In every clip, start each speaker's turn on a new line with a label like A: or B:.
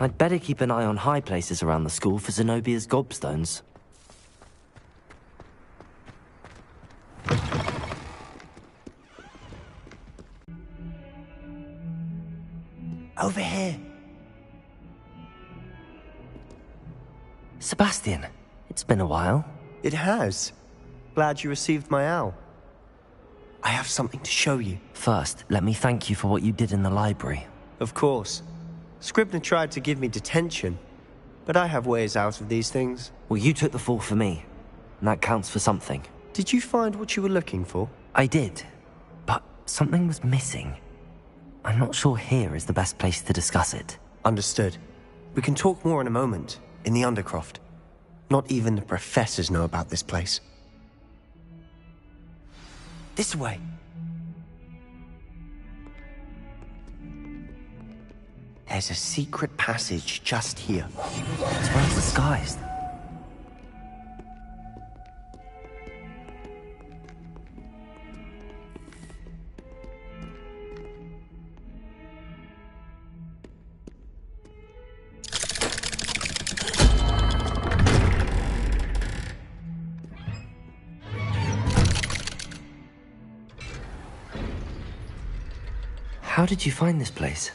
A: I'd better keep an eye on high places around the school for Zenobia's gobstones.
B: Over here.
A: Sebastian, it's been a while.
B: It has. Glad you received my owl. I have something to show you.
A: First, let me thank you for what you did in the library.
B: Of course. Scribner tried to give me detention, but I have ways out of these things.
A: Well, you took the fall for me, and that counts for something.
B: Did you find what you were looking for?
A: I did, but something was missing. I'm not sure here is the best place to discuss it.
B: Understood. We can talk more in a moment, in the Undercroft. Not even the professors know about this place. This way. There's a secret passage just here.
A: It's well disguised. How did you find this place?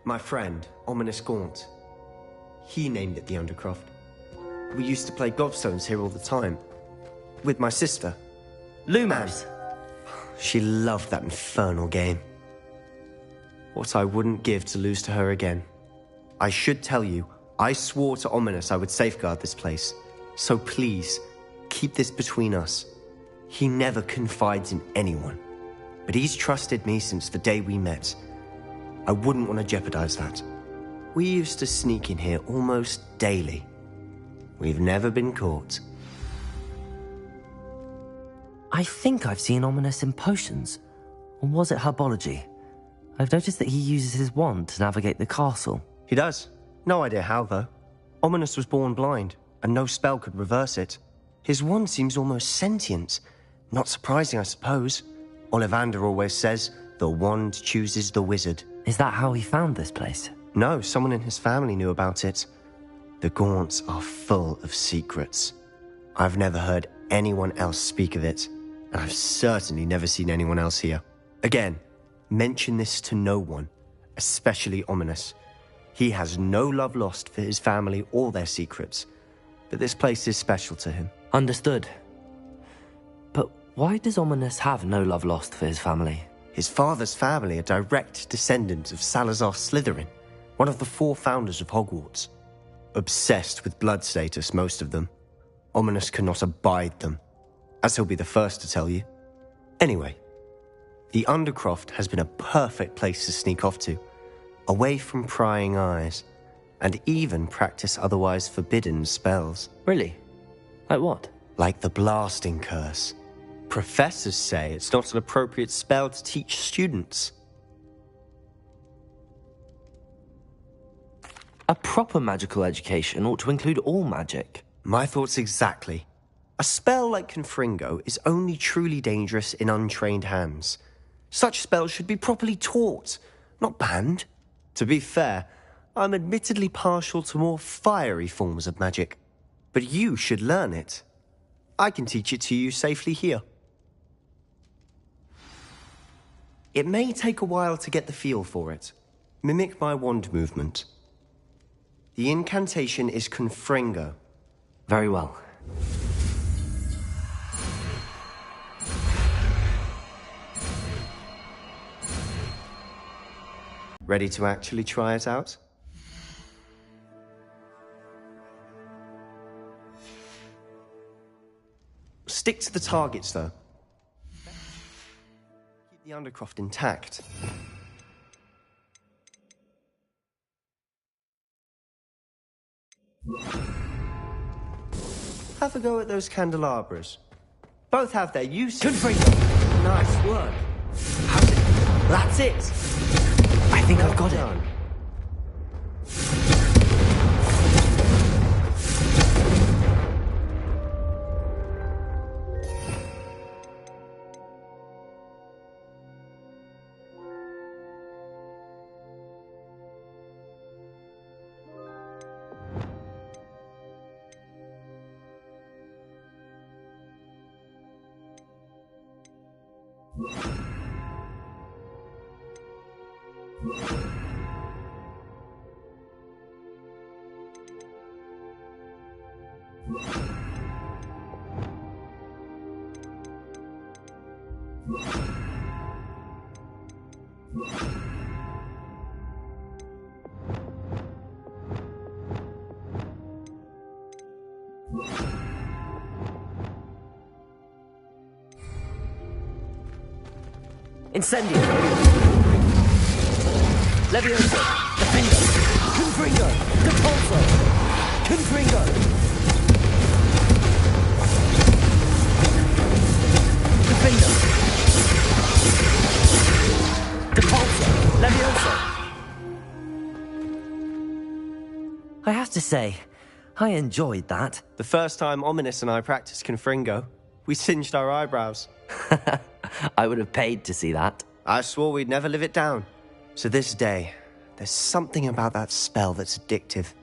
B: My friend, Ominous Gaunt. He named it the Undercroft. We used to play gobstones here all the time. With my sister.
A: Lumos!
B: She loved that infernal game. What I wouldn't give to lose to her again. I should tell you, I swore to Ominous I would safeguard this place. So please, keep this between us. He never confides in anyone. But he's trusted me since the day we met. I wouldn't want to jeopardize that. We used to sneak in here almost daily. We've never been caught.
A: I think I've seen Ominous in potions. Or was it herbology? I've noticed that he uses his wand to navigate the castle.
B: He does. No idea how, though. Ominous was born blind, and no spell could reverse it. His wand seems almost sentient. Not surprising, I suppose. Ollivander always says, the wand chooses the wizard.
A: Is that how he found this place?
B: No, someone in his family knew about it. The Gaunts are full of secrets. I've never heard anyone else speak of it, and I've certainly never seen anyone else here. Again, mention this to no one, especially Ominous. He has no love lost for his family or their secrets, but this place is special to him.
A: Understood. But why does Ominous have no love lost for his family?
B: His father's family are direct descendants of Salazar Slytherin, one of the 4 founders of Hogwarts. Obsessed with blood status, most of them. Ominous cannot abide them, as he'll be the first to tell you. Anyway, the Undercroft has been a perfect place to sneak off to, away from prying eyes, and even practice otherwise forbidden spells.
A: Really? Like what?
B: Like the blasting curse. Professors say it's not an appropriate spell to teach students.
A: A proper magical education ought to include all magic.
B: My thoughts exactly. A spell like Confringo is only truly dangerous in untrained hands. Such spells should be properly taught, not banned. To be fair, I'm admittedly partial to more fiery forms of magic. But you should learn it. I can teach it to you safely here. It may take a while to get the feel for it. Mimic my wand movement. The incantation is Confringo.
A: Very well.
B: Ready to actually try it out? Stick to the targets, though. Keep the Undercroft intact. Have a go at those candelabras. Both have their uses.
A: Confringo!
B: Nice work.
A: How's it? That's it! I think I've got
B: Done.
A: it. Incendio! Levioso! Defendo! Confringo! Depulso! Confringo! Defendo! Depulso! Levioso! I have to say, I enjoyed that.
B: The first time Ominous and I practiced Confringo, we singed our eyebrows.
A: I would have paid to see that.
B: I swore we'd never live it down. To this day, there's something about that spell that's addictive.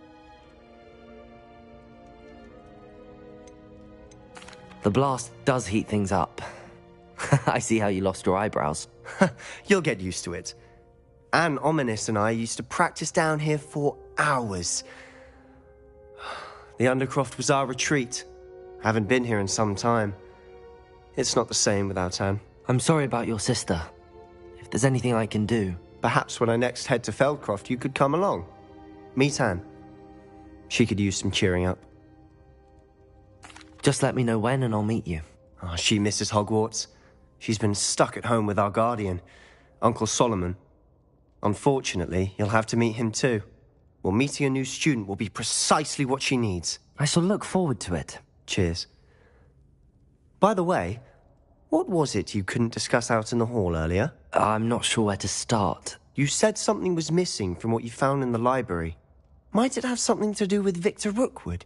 A: The blast does heat things up. I see how you lost your eyebrows.
B: You'll get used to it. Anne, Ominous and I used to practice down here for hours. The Undercroft was our retreat. Haven't been here in some time. It's not the same without Anne.
A: I'm sorry about your sister. If there's anything I can do...
B: Perhaps when I next head to Feldcroft, you could come along. Meet Anne. She could use some cheering up.
A: Just let me know when and I'll meet you.
B: Oh, she misses Hogwarts. She's been stuck at home with our guardian, Uncle Solomon. Unfortunately, you'll have to meet him too. Well, meeting a new student will be precisely what she needs.
A: I shall look forward to it.
B: Cheers. By the way, what was it you couldn't discuss out in the hall earlier?
A: I'm not sure where to start.
B: You said something was missing from what you found in the library. Might it have something to do with Victor Rookwood?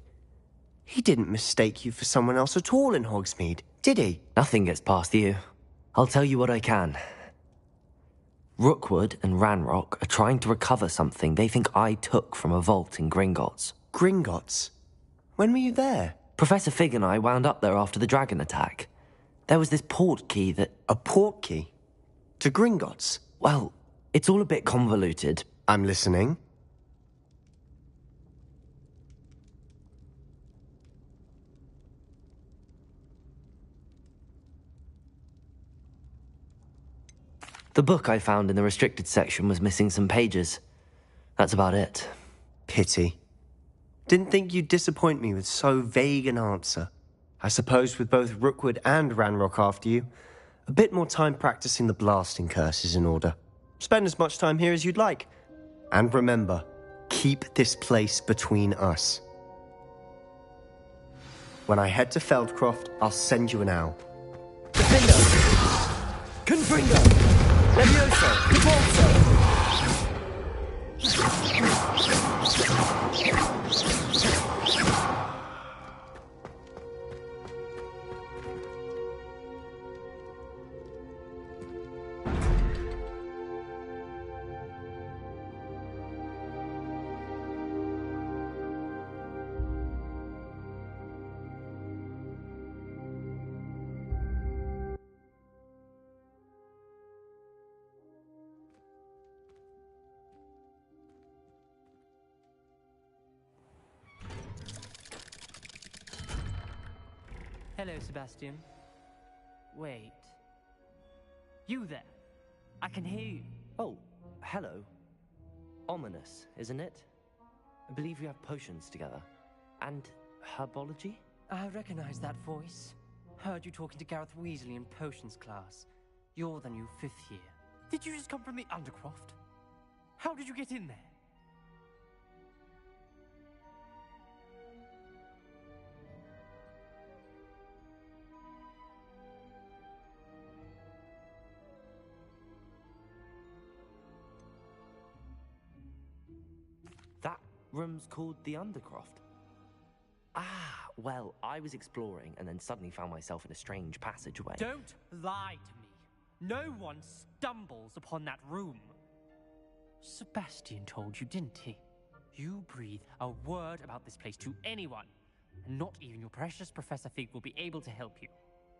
B: He didn't mistake you for someone else at all in Hogsmeade, did he?
A: Nothing gets past you. I'll tell you what I can. Rookwood and Ranrock are trying to recover something they think I took from a vault in Gringotts.
B: Gringotts? When were you there?
A: Professor Fig and I wound up there after the dragon attack. There was this port key that...
B: A port key? To Gringotts?
A: Well, it's all a bit convoluted.
B: I'm listening.
A: The book I found in the restricted section was missing some pages. That's about it.
B: Pity. Didn't think you'd disappoint me with so vague an answer. I suppose with both Rookwood and Ranrock after you, a bit more time practicing the blasting curse is in order. Spend as much time here as you'd like. And remember, keep this place between us. When I head to Feldcroft, I'll send you an owl.
A: Defendo! Confringo! Levioso! Depulso!
C: Hello, Sebastian. Wait. You there? I can hear you.
A: Oh, hello. Ominous, isn't it? I believe we have potions together. And herbology?
C: I recognize that voice. Heard you talking to Gareth Weasley in potions class. You're the new 5th year. Did you just come from the Undercroft? How did you get in there?
A: That room's called the Undercroft. Ah, well, I was exploring and then suddenly found myself in a strange passageway.
C: Don't lie to me. No one stumbles upon that room. Sebastian told you, didn't he? You breathe a word about this place to anyone, and not even your precious Professor Fig will be able to help you.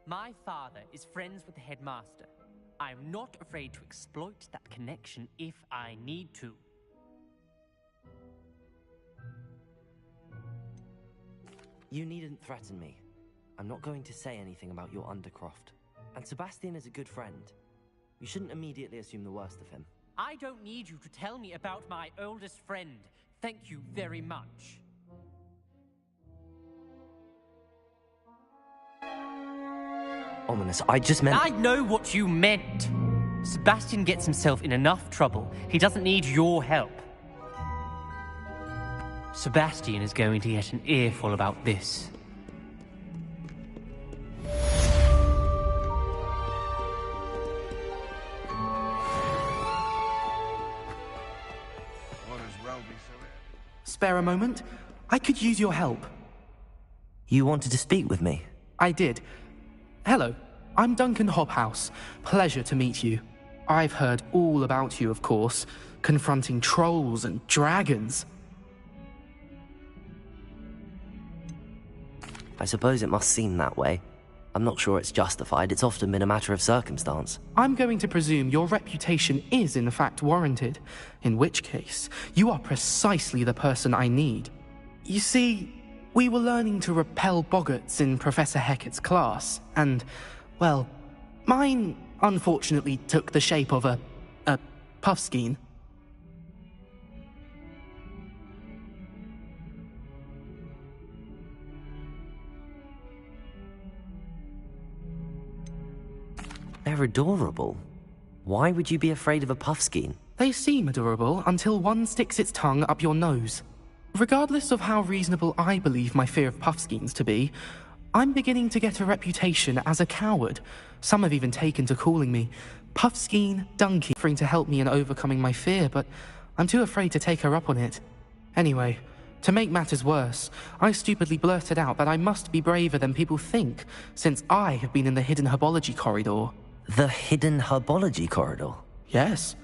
C: My father is friends with the headmaster. I'm not afraid to exploit that connection if I need to.
A: You needn't threaten me. I'm not going to say anything about your Undercroft. And Sebastian is a good friend. You shouldn't immediately assume the worst of him.
C: I don't need you to tell me about my oldest friend. Thank you very much.
A: Ominous, I just meant...
C: I know what you meant. Sebastian gets himself in enough trouble. He doesn't need your help. Sebastian is going to get an earful about this.
D: Spare a moment? I could use your help.
A: You wanted to speak with me?
D: I did. Hello, I'm Duncan Hobhouse. Pleasure to meet you. I've heard all about you, of course, confronting trolls and dragons.
A: I suppose it must seem that way. I'm not sure it's justified. It's often been a matter of circumstance.
D: I'm going to presume your reputation is in fact warranted, in which case, you are precisely the person I need. You see, we were learning to repel boggarts in Professor Hecat's class, and, well, mine unfortunately took the shape of a puffskein.
A: They're adorable. Why would you be afraid of a puffskein?
D: They seem adorable until one sticks its tongue up your nose. Regardless of how reasonable I believe my fear of puffskeins to be, I'm beginning to get a reputation as a coward. Some have even taken to calling me Puffskein Donkey, offering to help me in overcoming my fear, but I'm too afraid to take her up on it. Anyway, to make matters worse, I stupidly blurted out that I must be braver than people think, since I have been in the hidden herbology corridor.
A: The hidden herbology corridor?
D: Yes.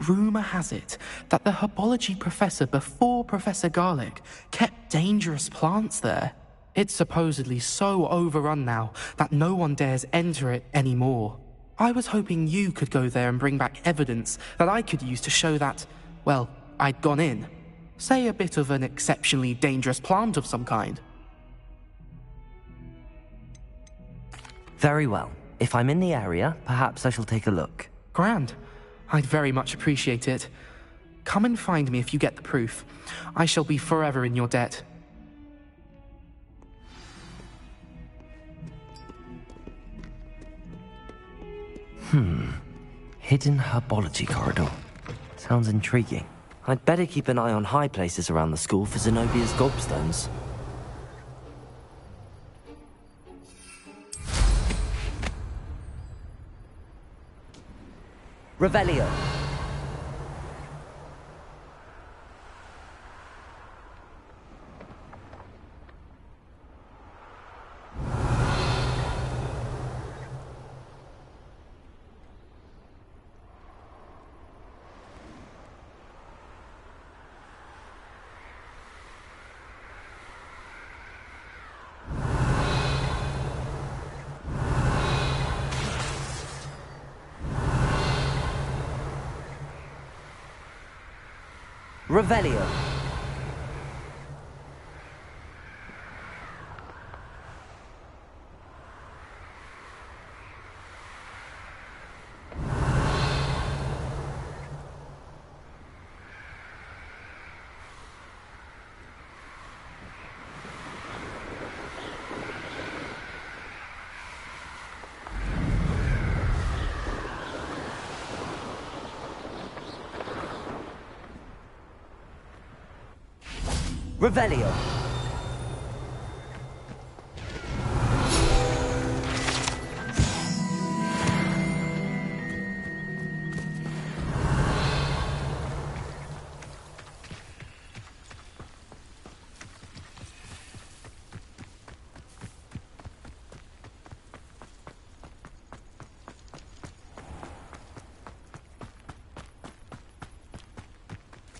D: Rumor has it that the herbology professor before Professor Garlic kept dangerous plants there. It's supposedly so overrun now that no one dares enter it anymore. I was hoping you could go there and bring back evidence that I could use to show that, well, I'd gone in. Say a bit of an exceptionally dangerous plant of some kind.
A: Very well. If I'm in the area, perhaps I shall take a look.
D: Grand. I'd very much appreciate it. Come and find me if you get the proof. I shall be forever in your debt.
A: Hidden herbology corridor. Sounds intriguing. I'd better keep an eye on high places around the school for Zenobia's gobstones. Revelio. Revelio. Revelio.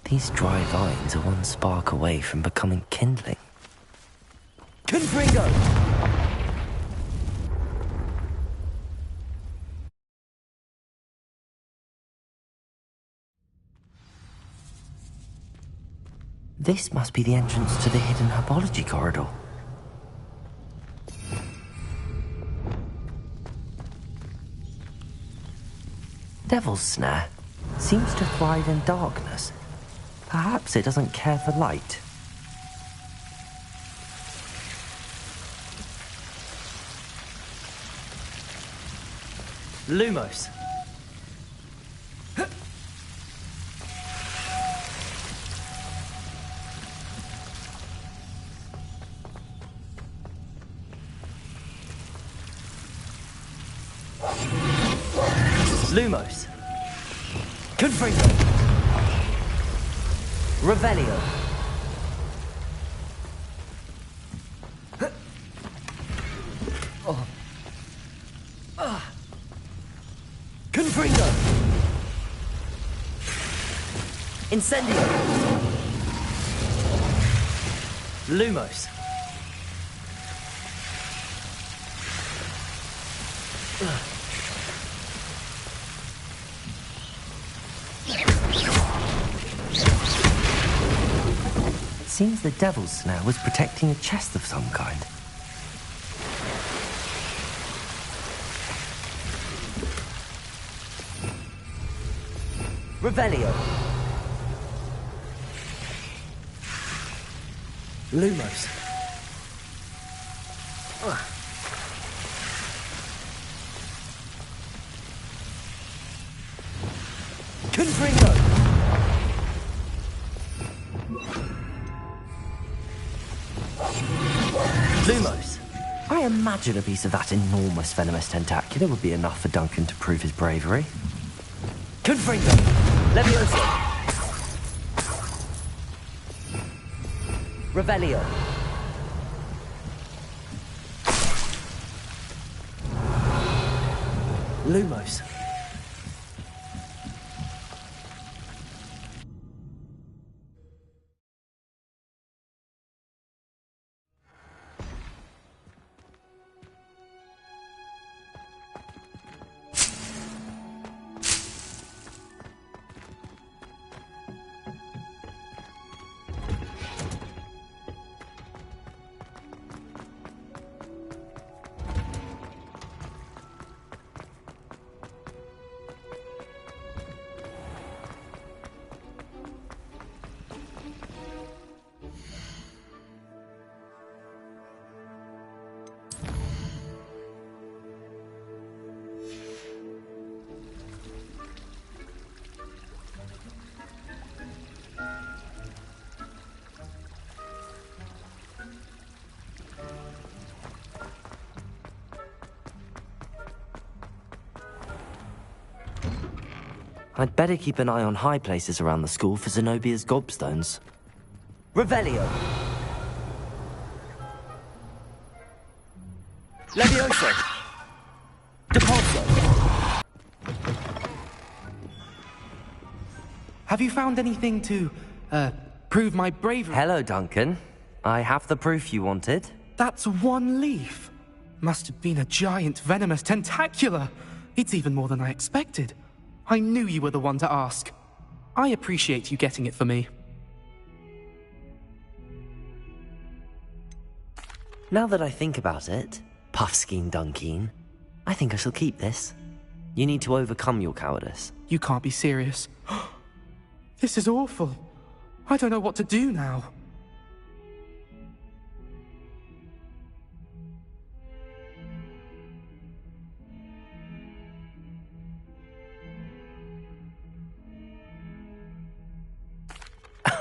A: These dry vines are one spark away from becoming kindling. Confringo! This must be the entrance to the hidden herbology corridor. Devil's Snare seems to thrive in darkness. Perhaps it doesn't care for light. Lumos. Lumos. Confringo. Revelio. Confringo. Incendio. Lumos. Seems the Devil's Snare was protecting a chest of some kind. Revelio. Lumos. Confringo. Lumos. I imagine a piece of that enormous venomous tentacular would be enough for Duncan to prove his bravery. Confringo. Levioso. Revelio. Lumos. I'd better keep an eye on high places around the school for Zenobia's gobstones. Revelio. Levioso. Depulso.
D: Have you found anything to, prove my bravery?
A: Hello, Duncan. I have the proof you wanted.
D: That's one leaf. Must have been a giant venomous tentacula. It's even more than I expected. I knew you were the one to ask. I appreciate you getting it for me.
A: Now that I think about it, Puffskein Dunkeen, I think I shall keep this. You need to overcome your cowardice.
D: You can't be serious. This is awful. I don't know what to do now.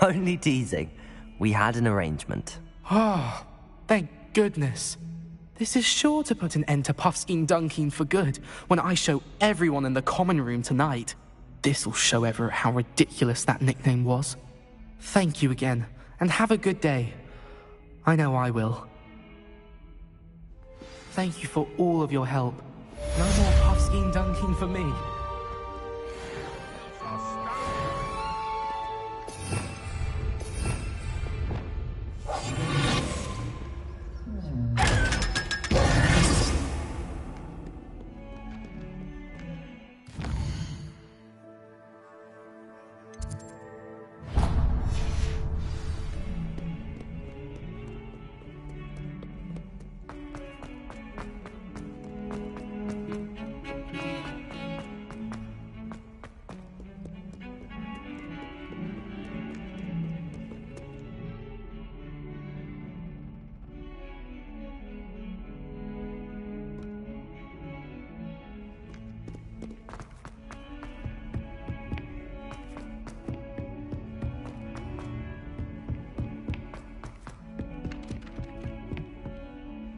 A: Only teasing. We had an arrangement.
D: Ah, thank goodness. This is sure to put an end to Puffskein Dunkeen for good when I show everyone in the common room tonight. This'll show Everett how ridiculous that nickname was. Thank you again, and have a good day. I know I will. Thank you for all of your help. No more Puffskein Dunkeen for me.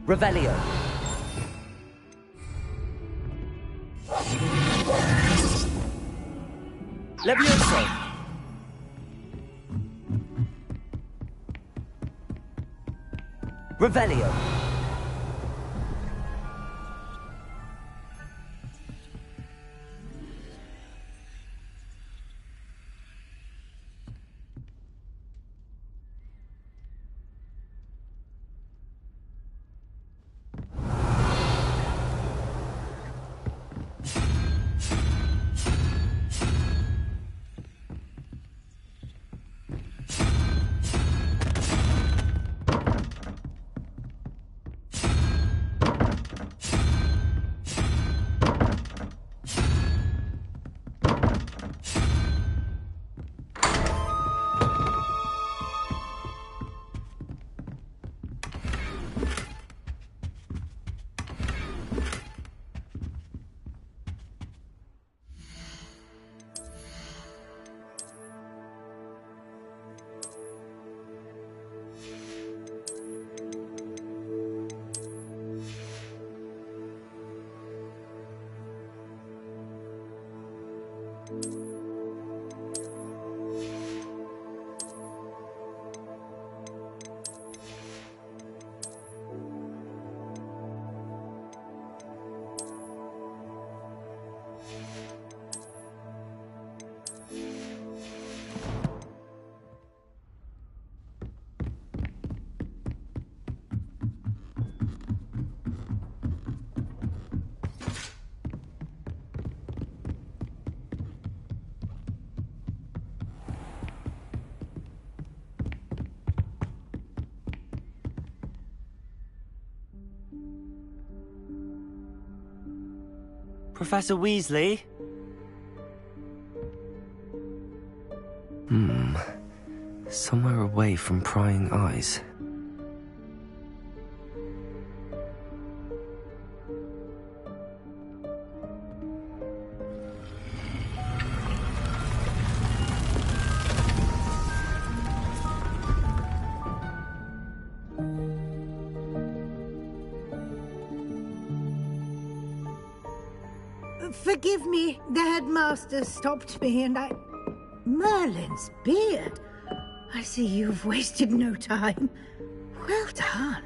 A: Revelio. Levioso. Revelio. Professor Weasley? Somewhere away from prying eyes.
E: Forgive me, the headmaster stopped me and I... Merlin's beard. I see you've wasted no time. Well done.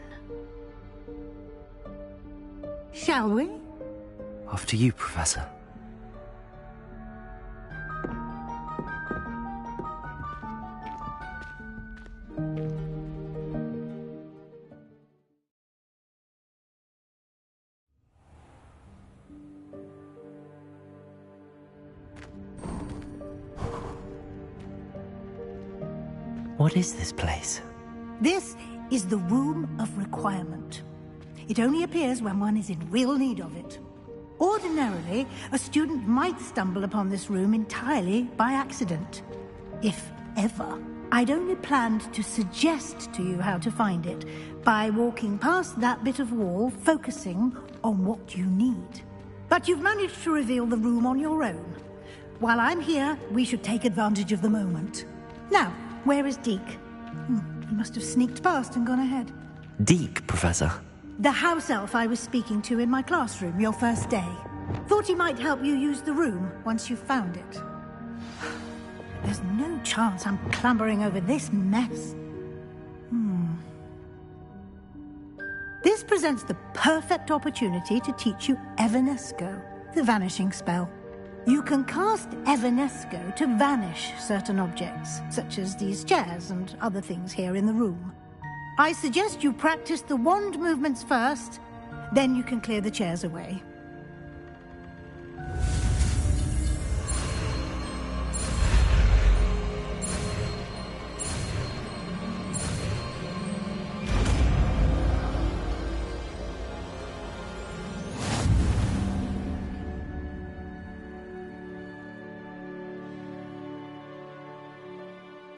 E: Shall we?
A: After you, Professor. What is this place?
E: This is the Room of Requirement. It only appears when one is in real need of it. Ordinarily, a student might stumble upon this room entirely by accident. If ever. I'd only planned to suggest to you how to find it by walking past that bit of wall, focusing on what you need. But you've managed to reveal the room on your own. While I'm here, we should take advantage of the moment. Now, where is Deke? He must have sneaked past and gone ahead.
A: Deke, Professor.
E: The house elf I was speaking to in my classroom your first day. Thought he might help you use the room once you've found it. There's no chance I'm clambering over this mess. This presents the perfect opportunity to teach you Evanesco, the vanishing spell. You can cast Evanesco to vanish certain objects, such as these chairs and other things here in the room. I suggest you practice the wand movements first, then you can clear the chairs away.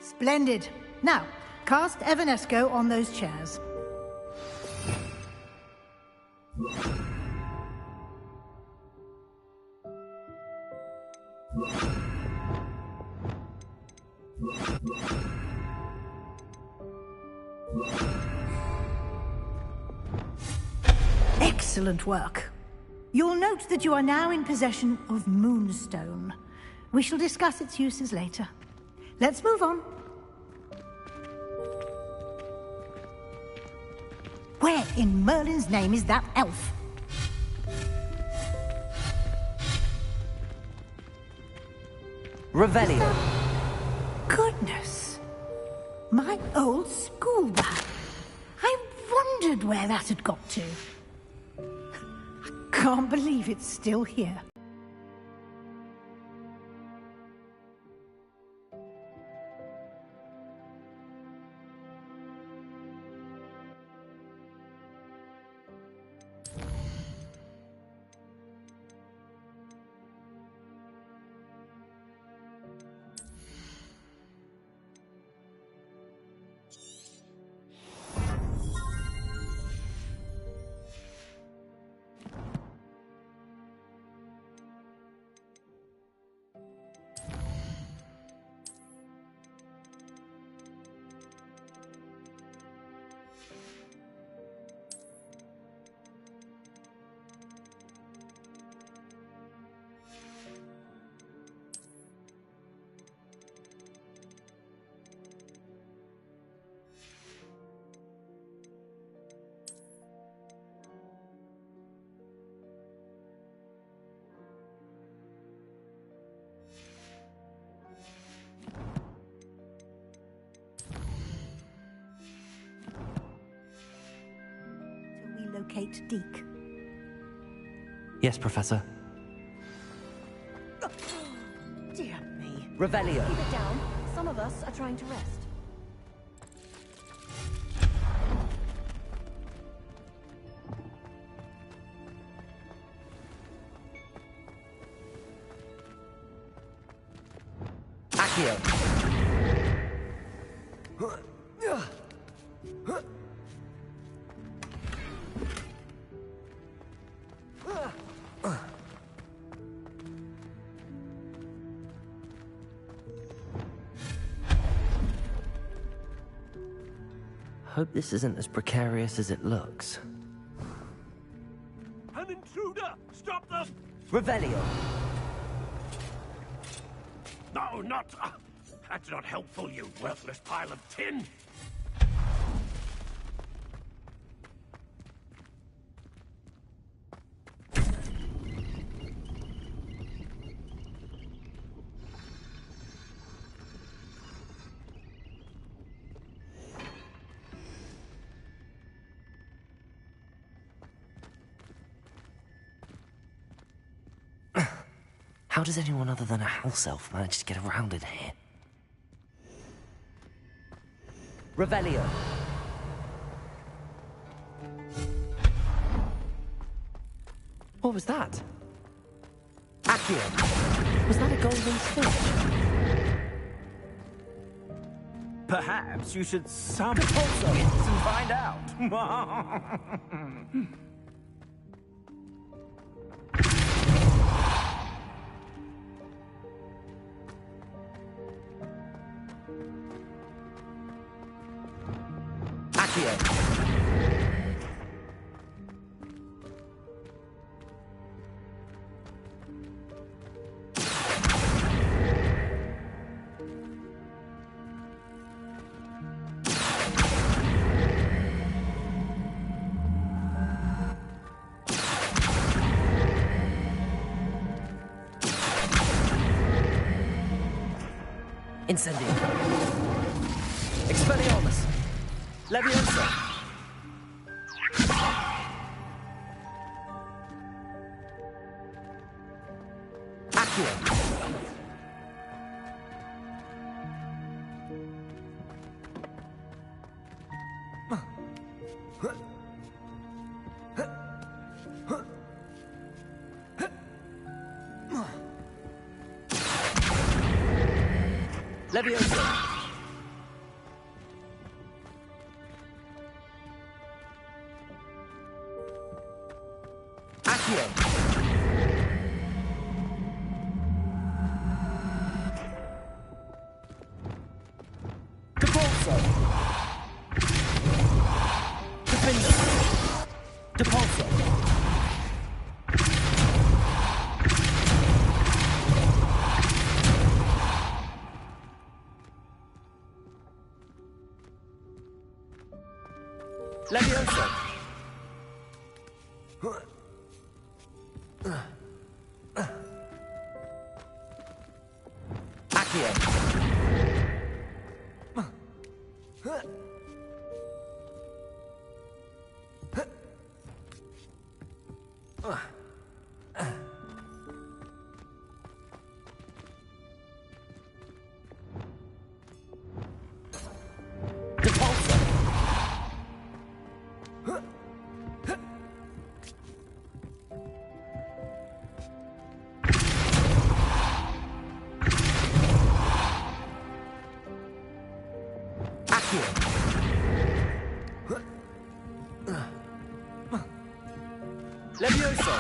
E: Splendid. Now, cast Evanesco on those chairs. Excellent work. You'll note that you are now in possession of Moonstone. We shall discuss its uses later. Let's move on. Where in Merlin's name is that elf?
A: Revelio.
E: Goodness. My old school bag. I wondered where that had got to. I can't believe it's still here. Locate Deke.
A: Yes, Professor.
E: Dear me.
A: Revelio.
F: Keep it down. Some of us are trying to rest.
A: Accio. Hope this isn't as precarious as it looks.
G: An intruder! Stop them!
A: Revelio.
G: No, not... that's not helpful, you worthless pile of tin!
A: How does anyone other than a house elf manage to get around in here? Revelio. What was that? Accio. Was that a golden fish?
G: Perhaps you should summon it and find out.
A: Accio. Incendio. Expelliarmus. Leviosa. Accio. Leviosa. Accio. Depulso. Defender. Depulso.
B: Levioso! Accio! Levioso!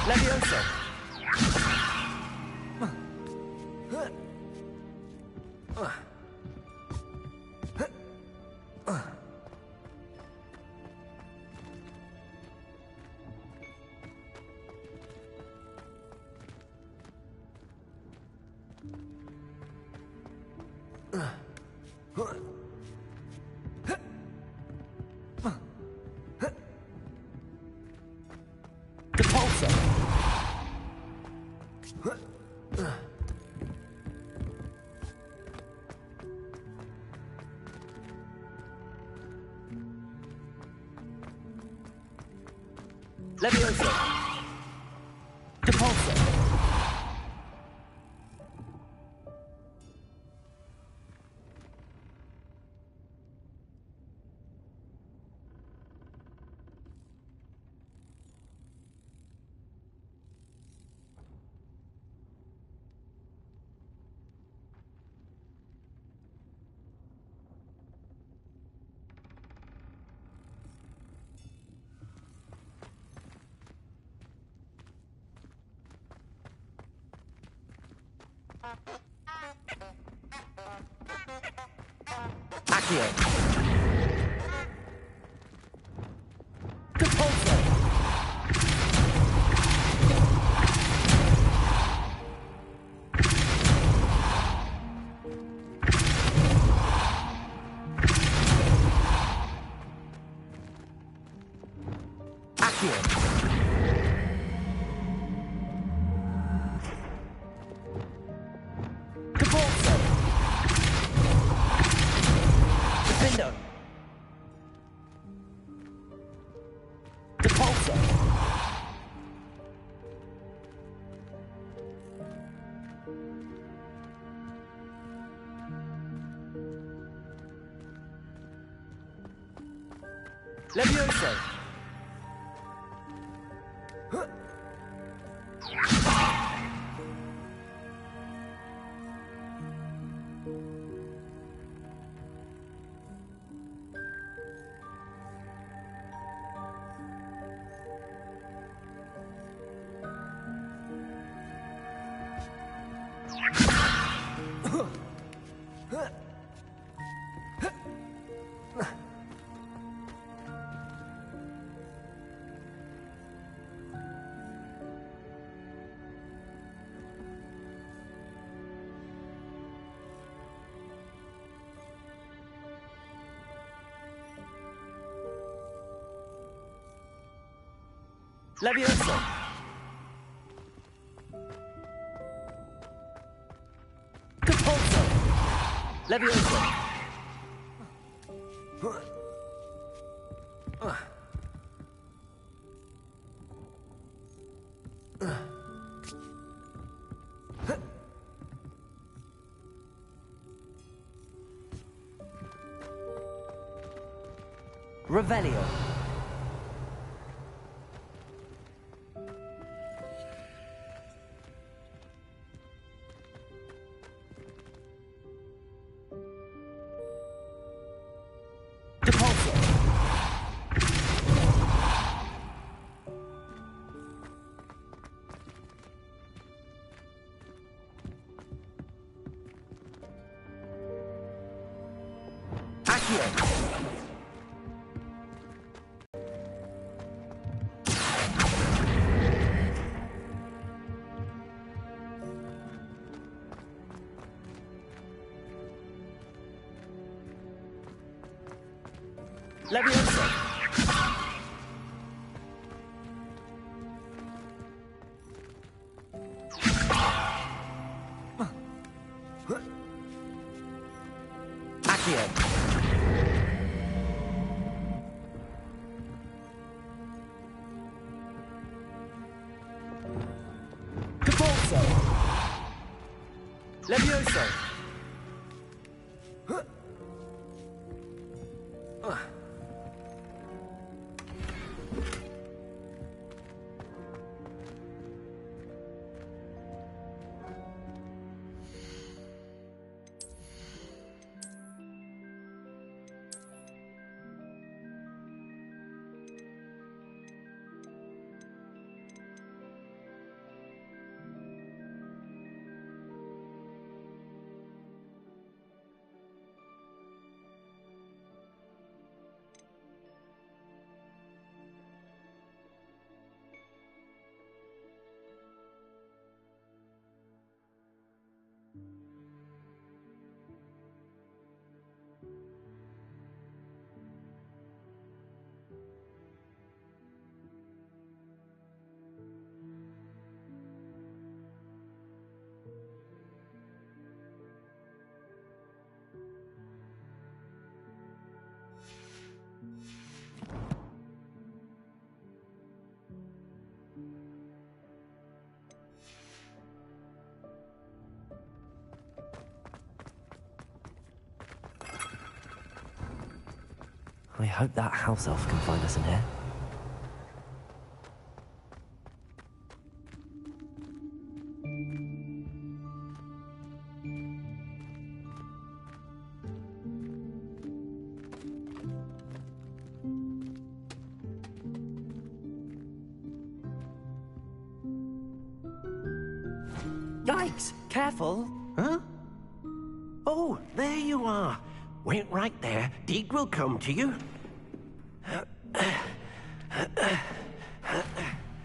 B: Levioso! Levioso! Depulso! Accio! Depulso! Accio! Depulso! Defendo! Depulso! Levioso! Levioso! Depulso! Levioso!
A: Revelio. Leviosa. Accio. Capulso. Levioso. I hope that house elf can find us in here.
G: Yikes!
A: Careful!
G: Huh? Oh, there you are. Wait right there. Deek will come to you.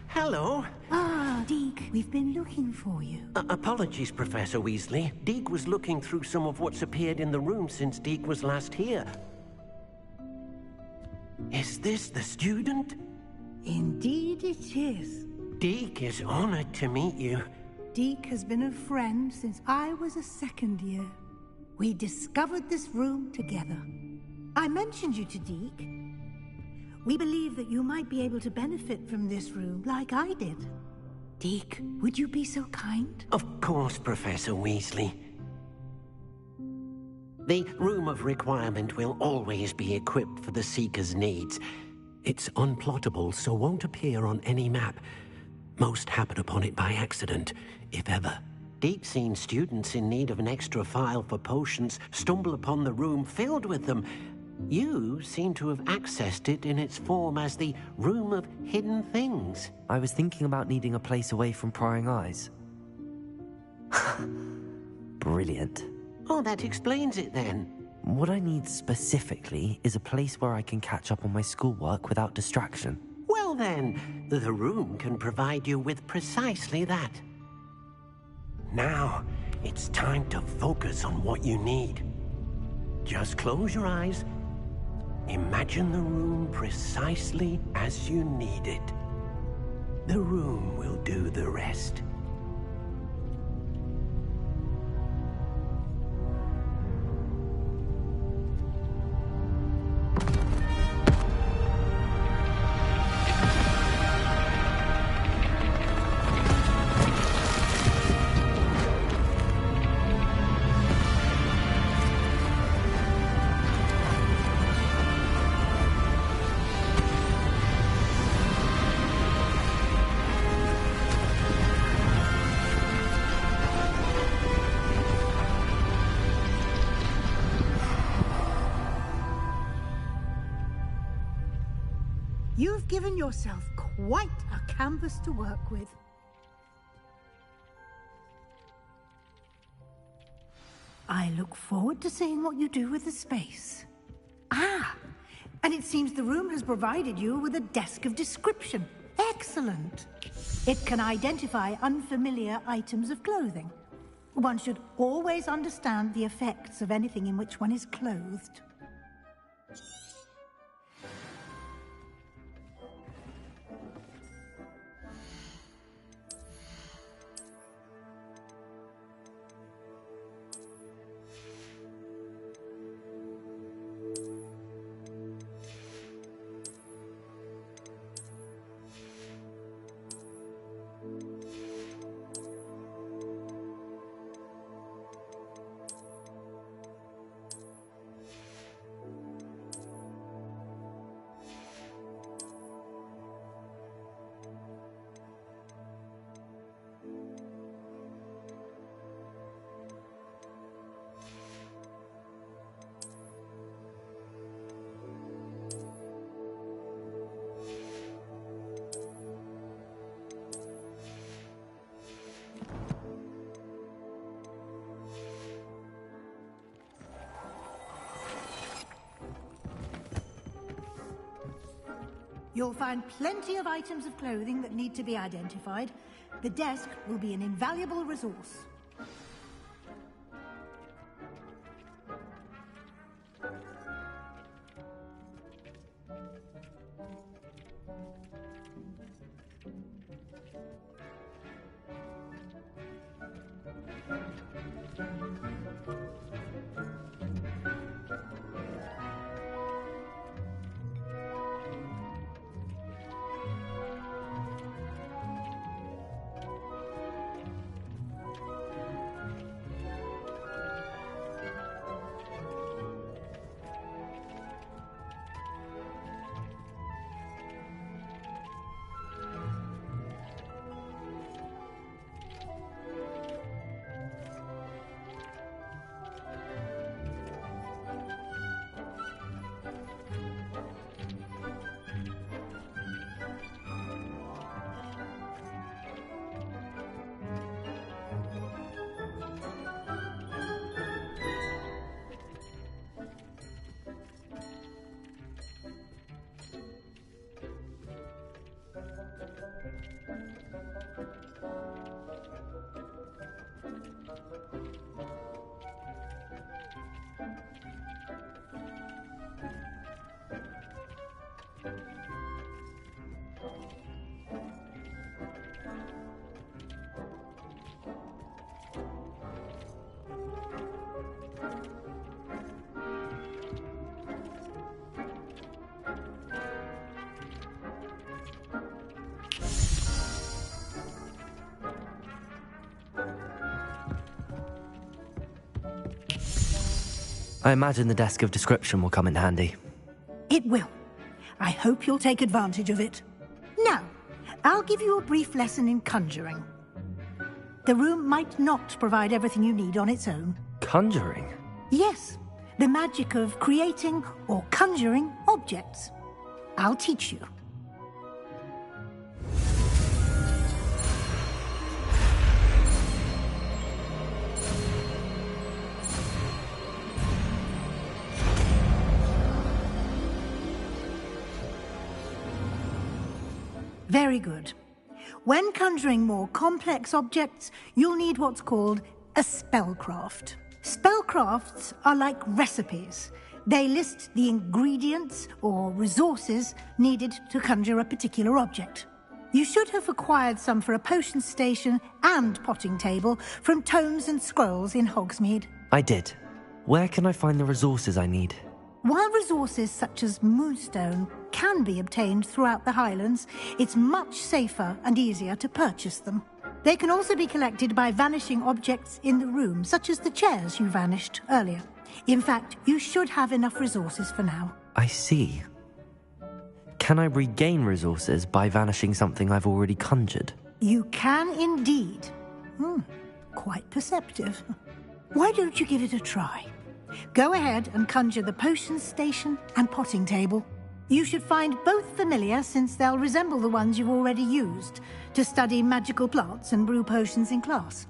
G: Hello.
E: Ah, Deke, we've been looking for you.
G: Apologies, Professor Weasley. Deek was looking through some of what's appeared in the room since Deek was last here. Is this the student?
E: Indeed it is.
G: Deek is honored to meet you.
E: Deke has been a friend since I was a second year. We discovered this room together. I mentioned you to Deke. We believe that you might be able to benefit from this room like I did. Deke, would you be so kind?
G: Of course, Professor Weasley. The Room of Requirement will always be equipped for the Seeker's needs. It's unplottable, so won't appear on any map. Most happen upon it by accident, if ever. Deep seen students in need of an extra file for potions stumble upon the room filled with them. You seem to have accessed it in its form as the Room of Hidden Things.
A: I was thinking about needing a place away from prying eyes. Brilliant.
G: Oh, that explains it then.
A: What I need specifically is a place where I can catch up on my schoolwork without distraction.
G: Well then, the room can provide you with precisely that. Now, it's time to focus on what you need. Just close your eyes. Imagine the room precisely as you need it. The room will do the rest.
E: You've given yourself quite a canvas to work with. I look forward to seeing what you do with the space. Ah, and it seems the room has provided you with a desk of description. Excellent. It can identify unfamiliar items of clothing. One should always understand the effects of anything in which one is clothed. You'll find plenty of items of clothing that need to be identified. The desk will be an invaluable resource.
A: I imagine the desk of description will come in handy.
E: It will. I hope you'll take advantage of it. Now, I'll give you a brief lesson in conjuring. The room might not provide everything you need on its own.
A: Conjuring?
E: Yes, the magic of creating or conjuring objects. I'll teach you. Very good. When conjuring more complex objects, you'll need what's called a spellcraft. Spellcrafts are like recipes. They list the ingredients or resources needed to conjure a particular object. You should have acquired some for a potion station and potting table from tomes and scrolls in Hogsmeade.
A: I did. Where can I find the resources I need?
E: While resources such as moonstone can be obtained throughout the Highlands, it's much safer and easier to purchase them. They can also be collected by vanishing objects in the room, such as the chairs you vanished earlier. In fact, you should have enough resources for now.
A: I see. Can I regain resources by vanishing something I've already conjured?
E: You can indeed. Quite perceptive. Why don't you give it a try? Go ahead and conjure the potion station and potting table. You should find both familiar, since they'll resemble the ones you've already used to study magical plants and brew potions in class.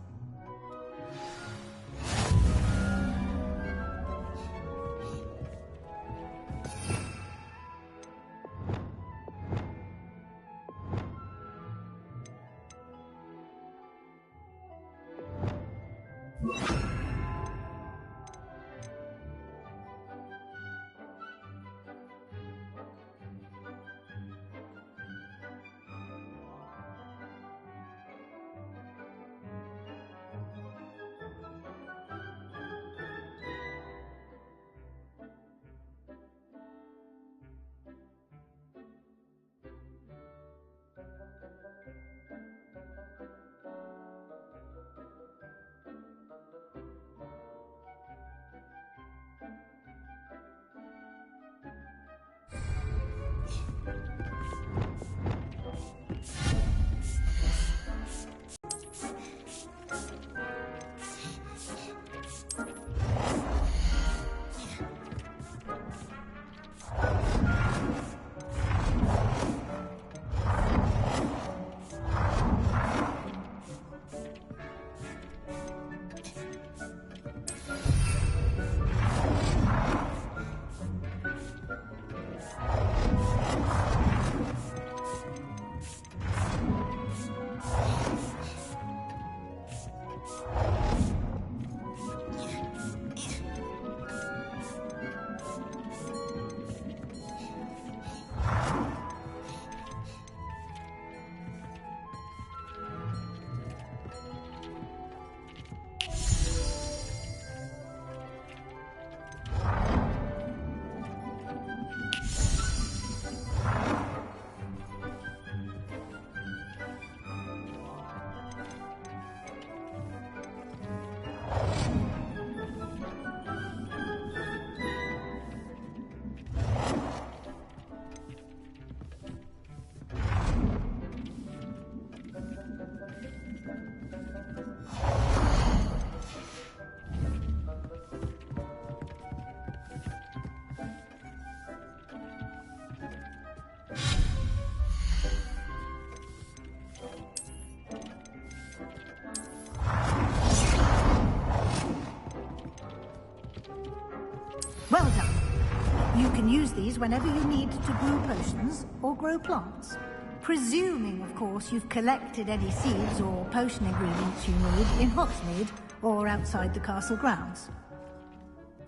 E: Well done. You can use these whenever you need to brew potions or grow plants. Presuming, of course, you've collected any seeds or potion ingredients you need in Hogsmeade or outside the castle grounds.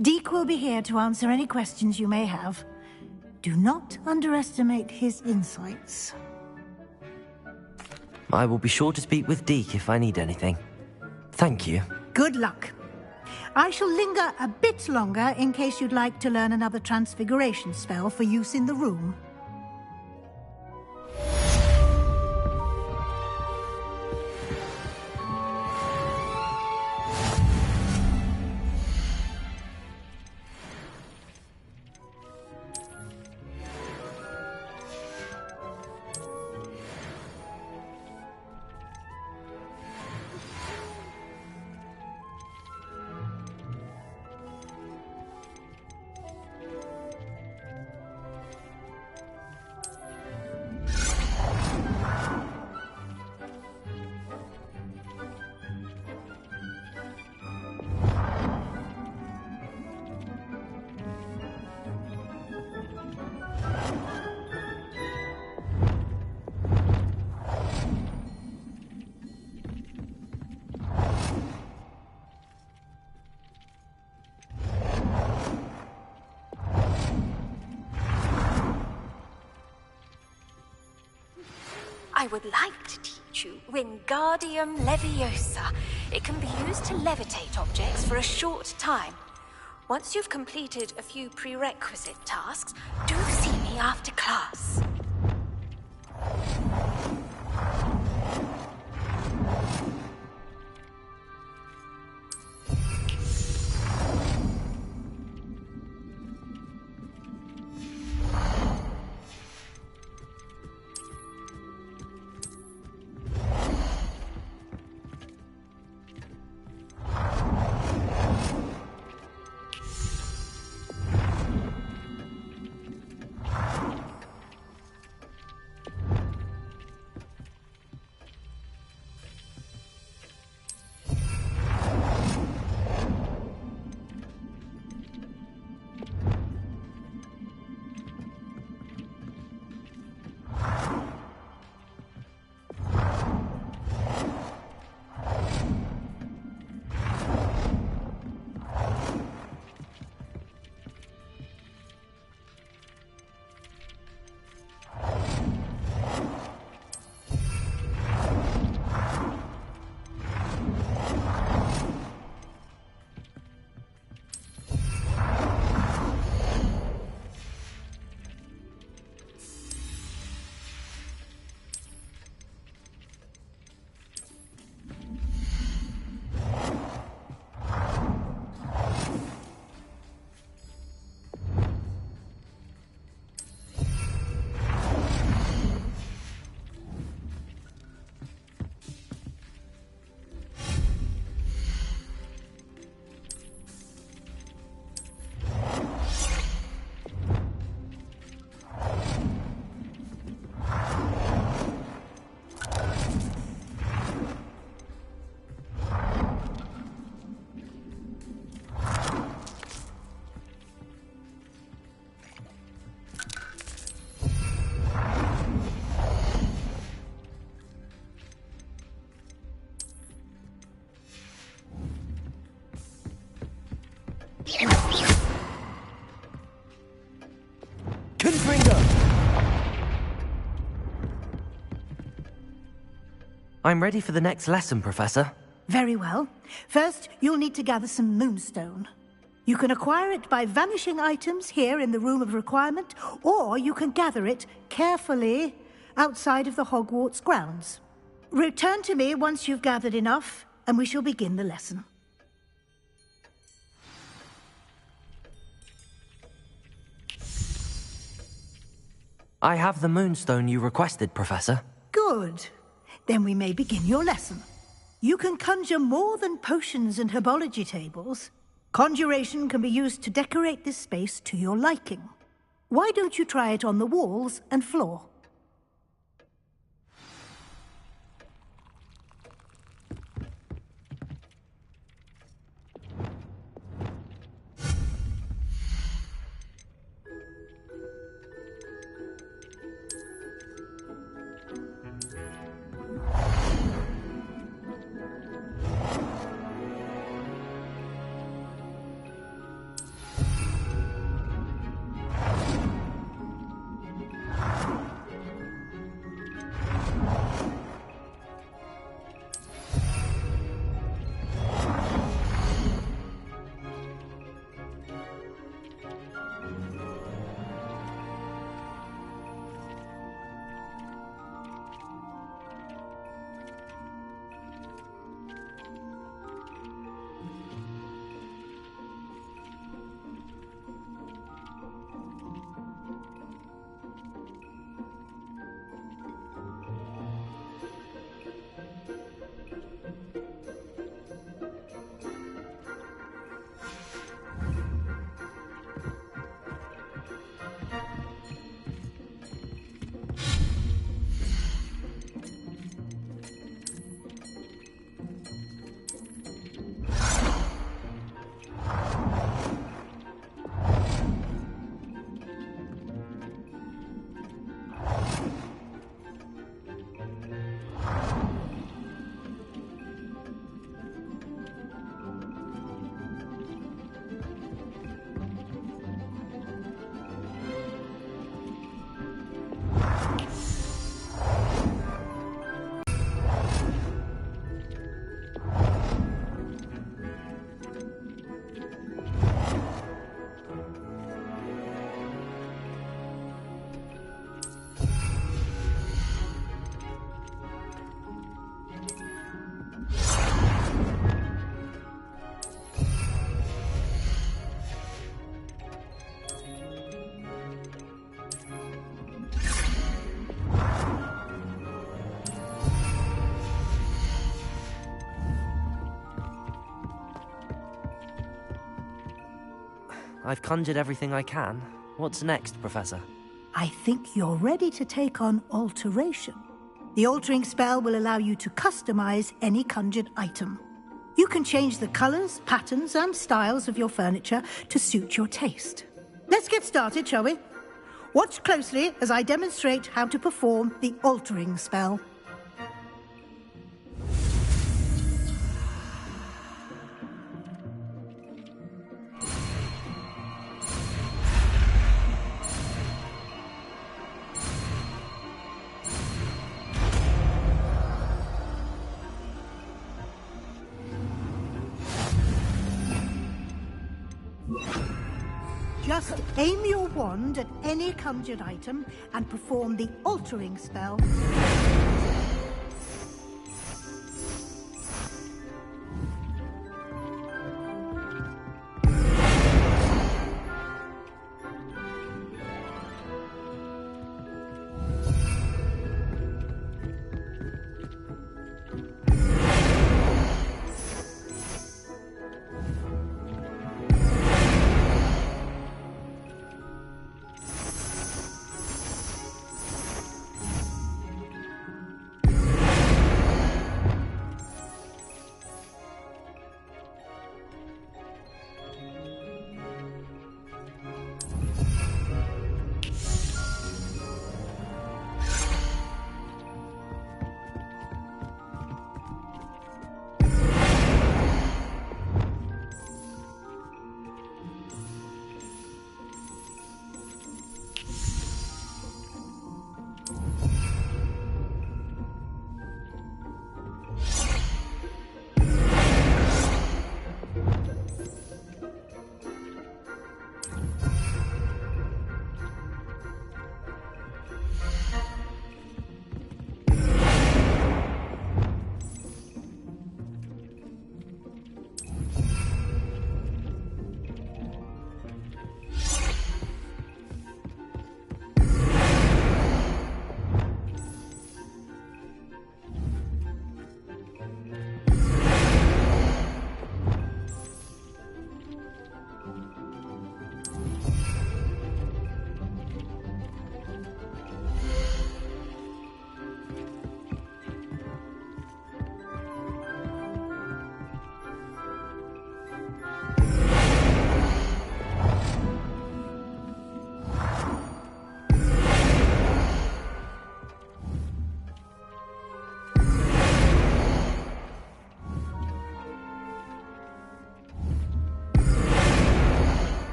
E: Deek will be here to answer any questions you may have. Do not underestimate his insights.
A: I will be sure to speak with Deek if I need anything. Thank you.
E: Good luck. I shall linger a bit longer in case you'd like to learn another transfiguration spell for use in the room.
H: I would like to teach you Wingardium Leviosa. It can be used to levitate objects for a short time. Once you've completed a few prerequisite tasks, do see me after class.
A: I'm ready for the next lesson, Professor.
E: Very well. First, you'll need to gather some moonstone. You can acquire it by vanishing items here in the Room of Requirement, or you can gather it carefully outside of the Hogwarts grounds. Return to me once you've gathered enough, and we shall begin the lesson.
A: I have the moonstone you requested, Professor.
E: Good. Then we may begin your lesson. You can conjure more than potions and herbology tables. Conjuration can be used to decorate this space to your liking. Why don't you try it on the walls and floor?
A: I've conjured everything I can. What's next, Professor?
E: I think you're ready to take on alteration. The altering spell will allow you to customize any conjured item. You can change the colors, patterns, and styles of your furniture to suit your taste. Let's get started, shall we? Watch closely as I demonstrate how to perform the altering spell. Just aim your wand at any conjured item and perform the altering spell.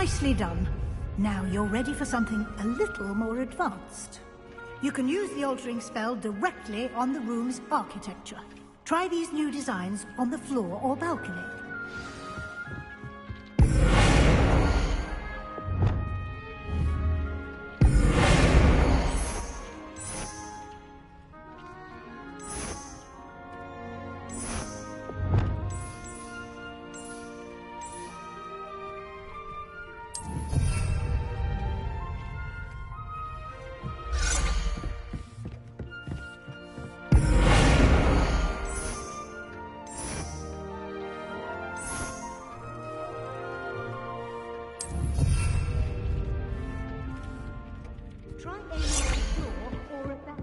E: Nicely done. Now you're ready for something a little more advanced. You can use the altering spell directly on the room's architecture. Try these new designs on the floor or balcony. Try aiming at the floor or at that.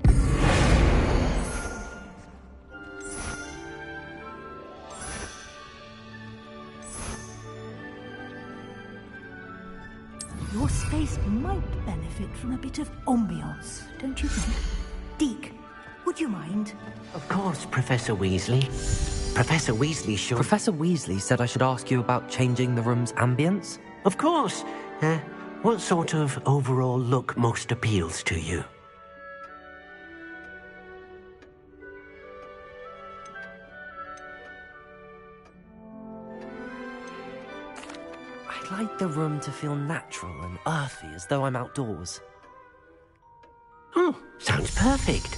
E: Your space might benefit from a bit of ambiance, don't you think? Deke, would you mind?
G: Of course, Professor Weasley. Professor Weasley should...
A: Professor Weasley said I should ask you about changing the room's ambience?
G: Of course. What sort of overall look most appeals to you?
A: I'd like the room to feel natural and earthy, as though I'm outdoors.
G: Oh, sounds perfect.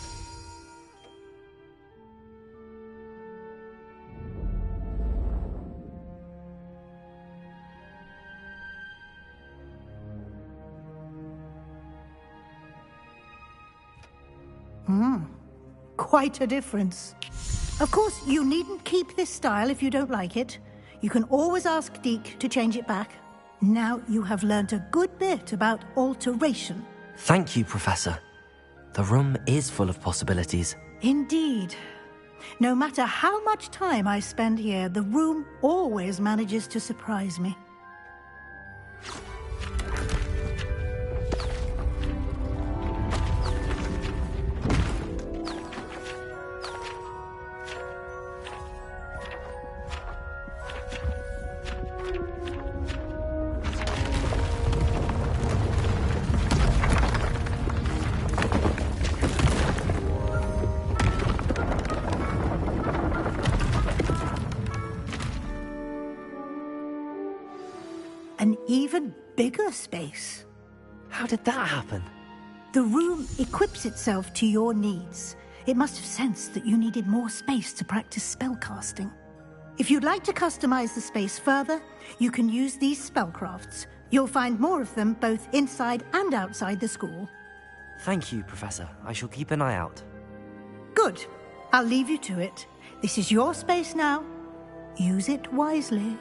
E: Quite a difference. Of course, you needn't keep this style if you don't like it. You can always ask Deke to change it back. Now you have learnt a good bit about alteration.
A: Thank you, Professor. The room is full of possibilities.
E: Indeed. No matter how much time I spend here, the room always manages to surprise me. An even bigger space.
A: How did that happen?
E: The room equips itself to your needs. It must have sensed that you needed more space to practice spellcasting. If you'd like to customize the space further, you can use these spellcrafts. You'll find more of them both inside and outside the school.
A: Thank you, Professor. I shall keep an eye out.
E: Good. I'll leave you to it. This is your space now. Use it wisely.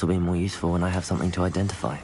A: This will be more useful when I have something to identify.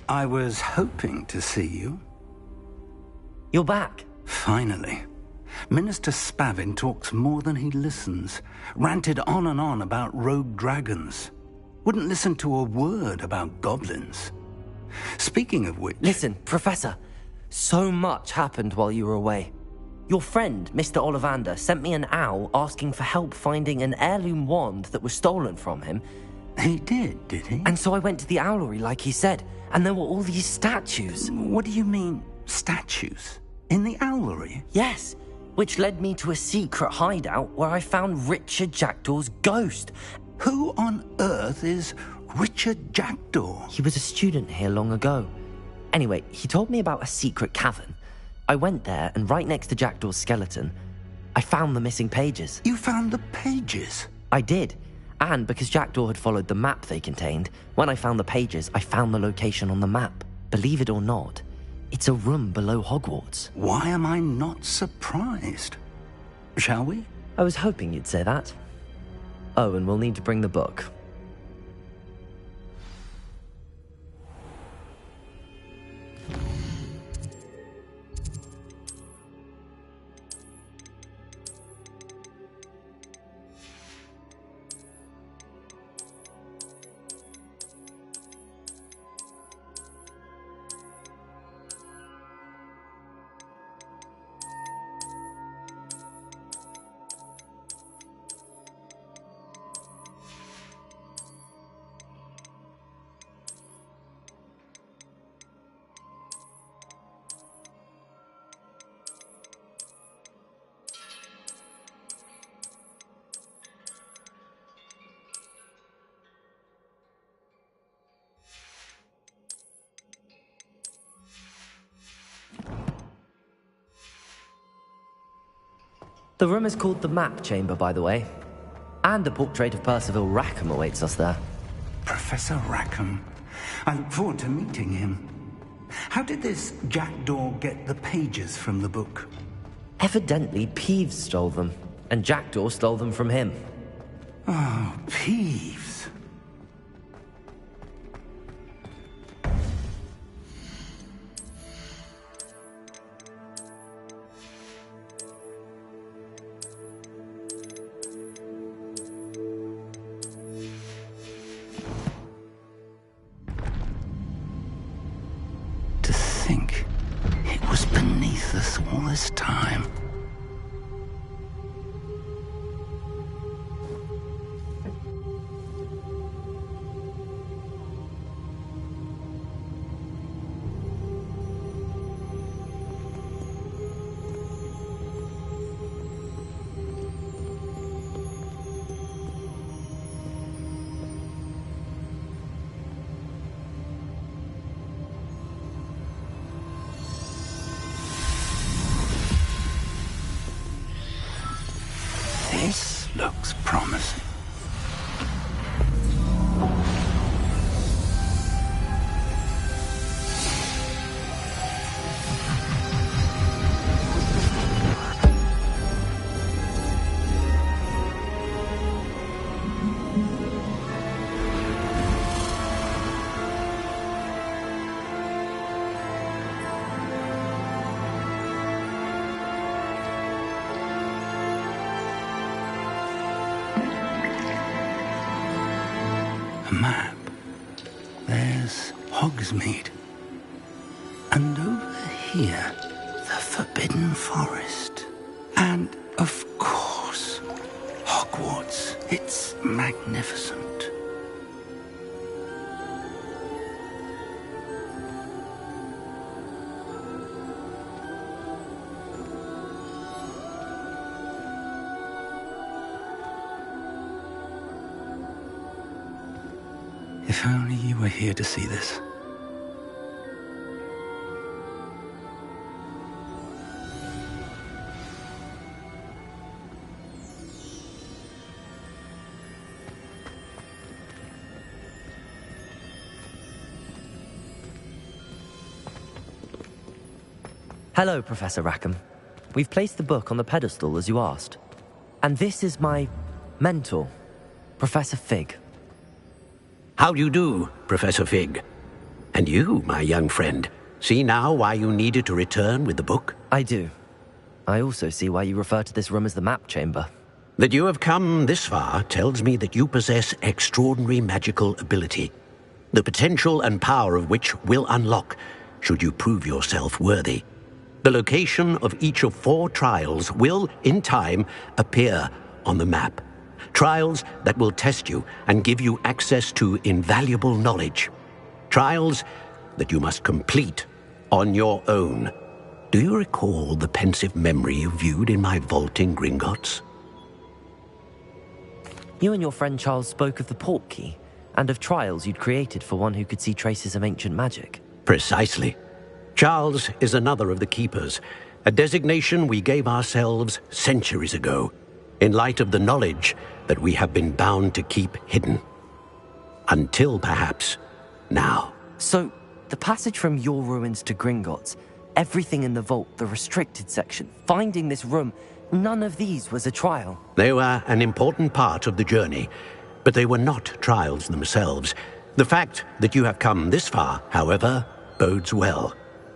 I: I was hoping to see you.
A: You're back.
I: Finally. Minister Spavin talks more than he listens. Ranted on and on about rogue dragons. Wouldn't listen to a word about goblins. Speaking of which...
A: Listen, Professor. So much happened while you were away. Your friend, Mr. Ollivander, sent me an owl asking for help finding an heirloom wand that was stolen from him.
I: He did he?
A: And so I went to the owlery like he said, and there were all these statues.
I: What do you mean, statues? In the owlery?
A: Yes, which led me to a secret hideout where I found Richard Jackdaw's ghost.
I: Who on earth is Richard Jackdaw?
A: He was a student here long ago. Anyway, he told me about a secret cavern. I went there, and right next to Jackdaw's skeleton, I found the missing pages.
I: You found the pages?
A: I did. And because Jackdaw had followed the map they contained, when I found the pages, I found the location on the map. Believe it or not, it's a room below Hogwarts.
I: Why am I not surprised? Shall we?
A: I was hoping you'd say that. Oh, and we'll need to bring the book. The room is called the Map Chamber, by the way. And a portrait of Percival Rackham awaits us there.
I: Professor Rackham. I look forward to meeting him. How did this jackdaw get the pages from the book?
A: Evidently, Peeves stole them, and Jackdaw stole them from him.
I: Oh, Peeves. To think it was beneath us all this time. This looks promising. A map. There's Hogsmeade. And over here, the Forbidden Forest. And, of course, Hogwarts. It's magnificent. If only you were here to see this.
A: Hello, Professor Rackham. We've placed the book on the pedestal, as you asked. And this is my mentor, Professor Fig.
G: How do you do, Professor Fig? And you, my young friend, see now why you needed to return with the book?
A: I do. I also see why you refer to this room as the Map Chamber.
G: That you have come this far tells me that you possess extraordinary magical ability, the potential and power of which will unlock should you prove yourself worthy. The location of each of 4 trials will, in time, appear on the map. Trials that will test you and give you access to invaluable knowledge. Trials that you must complete on your own. Do you recall the pensive memory you viewed in my vault in Gringotts?
A: You and your friend Charles spoke of the Portkey and of trials you'd created for one who could see traces of ancient magic.
G: Precisely. Charles is another of the Keepers, a designation we gave ourselves centuries ago, in light of the knowledge that we have been bound to keep hidden. Until, perhaps, now.
A: So, the passage from your ruins to Gringotts, everything in the vault, the restricted section, finding this room, none of these was a trial.
G: They were an important part of the journey, but they were not trials themselves. The fact that you have come this far, however, bodes well.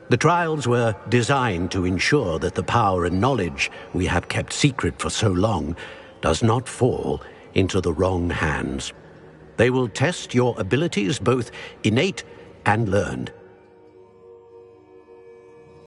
G: The trials were designed to ensure that the power and knowledge we have kept secret for so long does not fall into the wrong hands. They will test your abilities, both innate and learned.